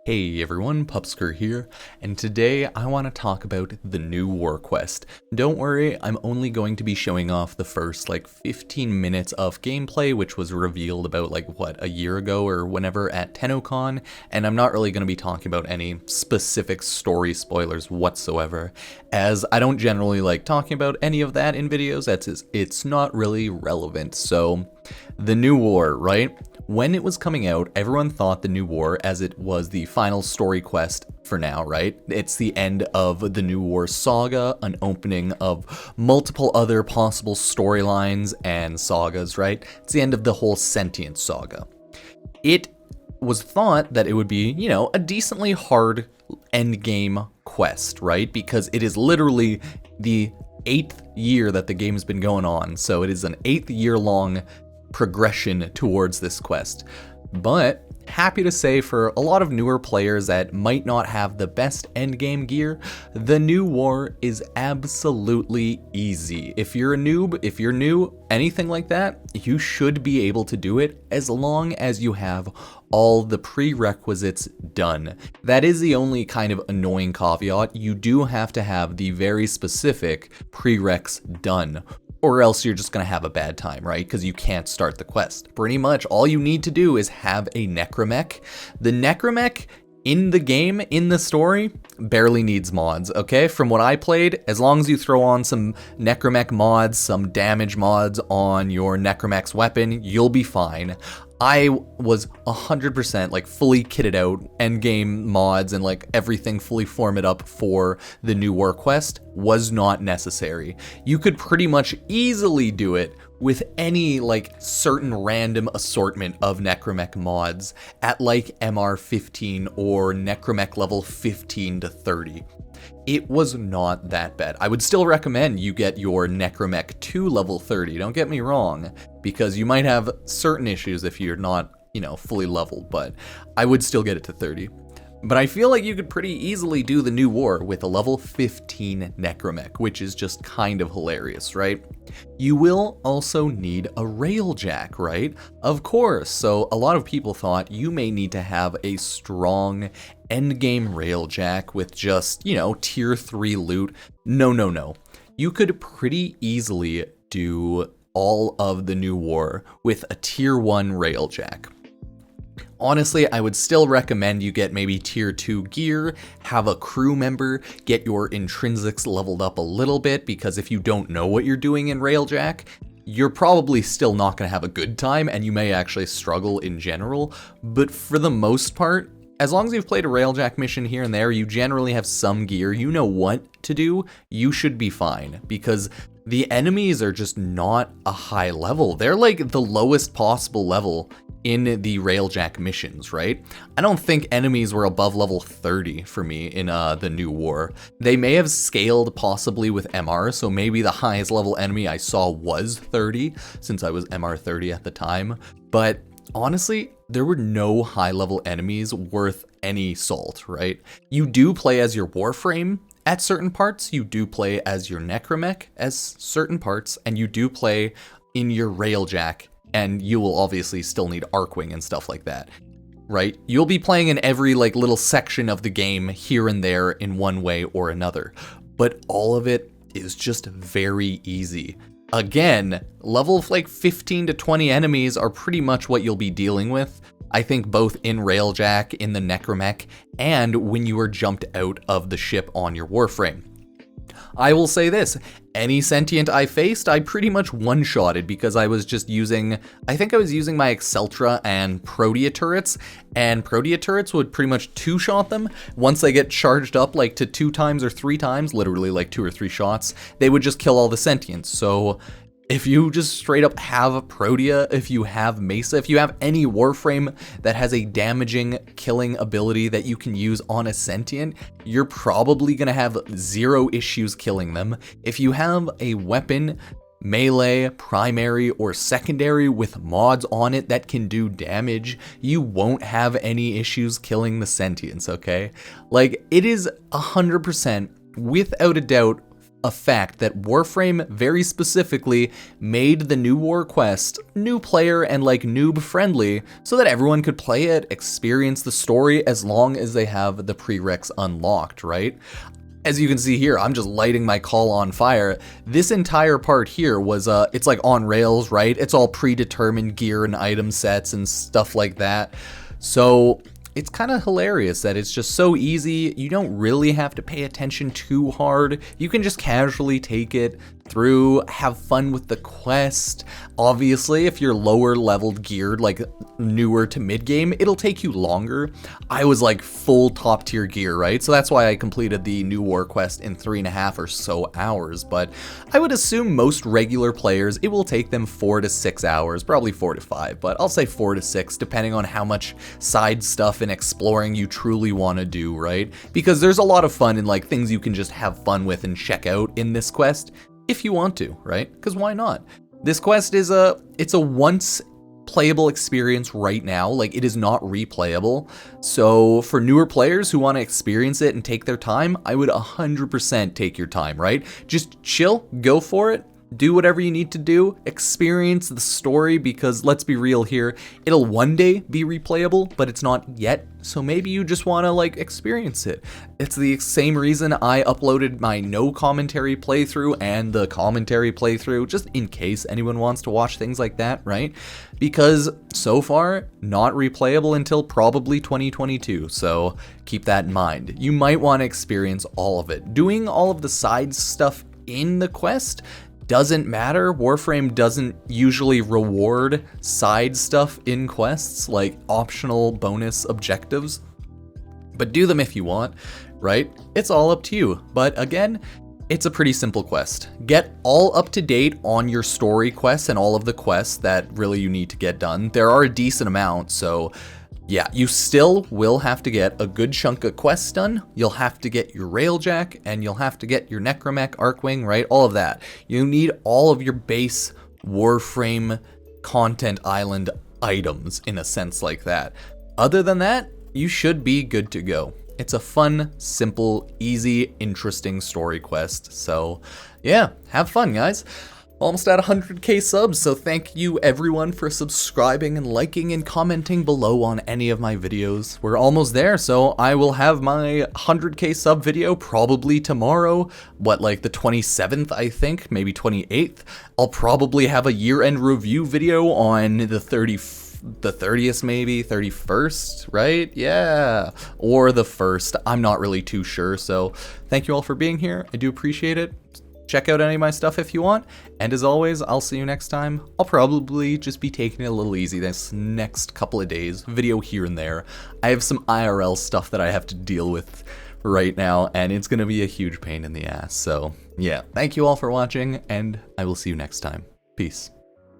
Hey everyone, Pupsker here, and today I want to talk about the new war quest. Don't worry, I'm only going to be showing off the first 15 minutes of gameplay, which was revealed about a year ago or whenever at TennoCon, and I'm not really going to be talking about any specific story spoilers whatsoever, as I don't generally like talking about any of that in videos. It's not really relevant. So, the new war, right? When it was coming out, everyone thought the new war, as it was the final story quest for now, right? It's the end of the new war saga, an opening of multiple other possible storylines and sagas, right? It's the end of the whole sentient saga. It was thought that it would be, a decently hard endgame quest, right? Because it is literally the 8th year that the game has been going on, so it is an 8th year long progression towards this quest. But happy to say, for a lot of newer players that might not have the best endgame gear, the new war is absolutely easy. If you're a noob, if you're new, anything like that, you should be able to do it as long as you have all the prerequisites done. That is the only kind of annoying caveat. You do have to have the very specific prereqs done, or else you're just going to have a bad time, right? Because you can't start the quest. Pretty much all you need to do is have a necramech. The necramech in the game, in the story, barely needs mods, okay? From what I played, as long as you throw on some necramech mods, some damage mods on your necramech's weapon, you'll be fine. I was 100% fully kitted out, endgame mods and everything fully formatted up for the new war quest was not necessary. You could pretty much easily do it with any certain random assortment of necramech mods at MR 15 or necramech level 15 to 30. It was not that bad. I would still recommend you get your necramech to level 30, don't get me wrong, because you might have certain issues if you're not, fully leveled, but I would still get it to 30. But I feel like you could pretty easily do the new war with a level 15 necramech, which is just kind of hilarious, right? You will also need a Railjack, right? Of course. So a lot of people thought you may need to have a strong endgame Railjack with just, tier 3 loot. No. You could pretty easily do all of the new war with a tier 1 Railjack. Honestly, I would still recommend you get maybe tier 2 gear, have a crew member, get your intrinsics leveled up a little bit, because if you don't know what you're doing in Railjack, you're probably still not going to have a good time, and you may actually struggle in general. But for the most part, as long as you've played a Railjack mission here and there, you generally have some gear, you know what to do, you should be fine, because the enemies are just not a high level. They're the lowest possible level in the Railjack missions, right? I don't think enemies were above level 30 for me in the new war. They may have scaled possibly with MR, so maybe the highest level enemy I saw was 30, since I was MR 30 at the time. But honestly, there were no high level enemies worth any salt, right? You do play as your Warframe at certain parts, you do play as your necramech as certain parts, and you do play in your Railjack, and you will obviously still need Arcwing and stuff like that, right? You'll be playing in every little section of the game here and there in one way or another, but all of it is just very easy. Again, level 15 to 20 enemies are pretty much what you'll be dealing with, I think, both in Railjack, in the necramech, and when you are jumped out of the ship on your Warframe. I will say this, any sentient I faced, I pretty much one-shotted, because I was just using, I think I was using my Exceltra and Protea turrets, and Protea turrets would pretty much two-shot them. Once they get charged up to 2 times or 3 times, literally 2 or 3 shots, they would just kill all the sentients. So if you just straight up have a Protea, if you have Mesa, if you have any Warframe that has a damaging killing ability that you can use on a sentient, you're probably going to have 0 issues killing them. If you have a weapon, melee, primary, or secondary with mods on it that can do damage, you won't have any issues killing the sentients, okay? It is 100%, without a doubt, a fact that Warframe very specifically made the new war quest new player and like noob friendly so that everyone could play it, experience the story as long as they have the prereqs unlocked, right? As you can see here, I'm just lighting my call on fire. This entire part here was, it's like on rails, right? It's all predetermined gear and item sets and stuff like that. So it's kind of hilarious that it's just so easy. You don't really have to pay attention too hard. You can just casually take it through, have fun with the quest. Obviously, if you're lower leveled geared, like newer to mid game, it'll take you longer. I was like full top tier gear, right? So that's why I completed the new war quest in 3.5 or so hours. But I would assume most regular players, it will take them 4 to 6 hours, probably 4 to 5, but I'll say 4 to 6, depending on how much side stuff and exploring you truly want to do, right? Because there's a lot of fun in like things you can just have fun with and check out in this quest if you want to, right? Because why not? This quest is it's a once playable experience right now. Like, it is not replayable. So for newer players who want to experience it and take their time, I would 100% take your time, right? Just chill, go for it. Do whatever you need to do, experience the story, because let's be real here, it'll one day be replayable, but it's not yet. So maybe you just want to like experience it. It's the same reason I uploaded my no commentary playthrough and the commentary playthrough, just in case anyone wants to watch things like that, right? Because so far, not replayable until probably 2022. So keep that in mind. You might want to experience all of it. Doing all of the side stuff in the quest doesn't matter. Warframe doesn't usually reward side stuff in quests, like optional bonus objectives, but do them if you want, right? It's all up to you. But again, it's a pretty simple quest. Get all up to date on your story quests and all of the quests that really you need to get done. There are a decent amount, so yeah, you still will have to get a good chunk of quests done. You'll have to get your Railjack, and you'll have to get your necramech, Arcwing, right? All of that. You need all of your base Warframe content island items in a sense like that. Other than that, you should be good to go. It's a fun, simple, easy, interesting story quest. So yeah, have fun, guys. Almost at 100k subs, so thank you everyone for subscribing and liking and commenting below on any of my videos. We're almost there, so I will have my 100k sub video probably tomorrow, like the 27th, I think, maybe 28th. I'll probably have a year-end review video on the 30th, maybe 31st, right? Yeah, or the 1st. I'm not really too sure, so thank you all for being here. I do appreciate it. Check out any of my stuff if you want, and as always, I'll see you next time. I'll probably just be taking it a little easy this next couple of days, video here and there. I have some IRL stuff that I have to deal with right now, and it's gonna be a huge pain in the ass. So yeah, thank you all for watching, and I will see you next time. Peace.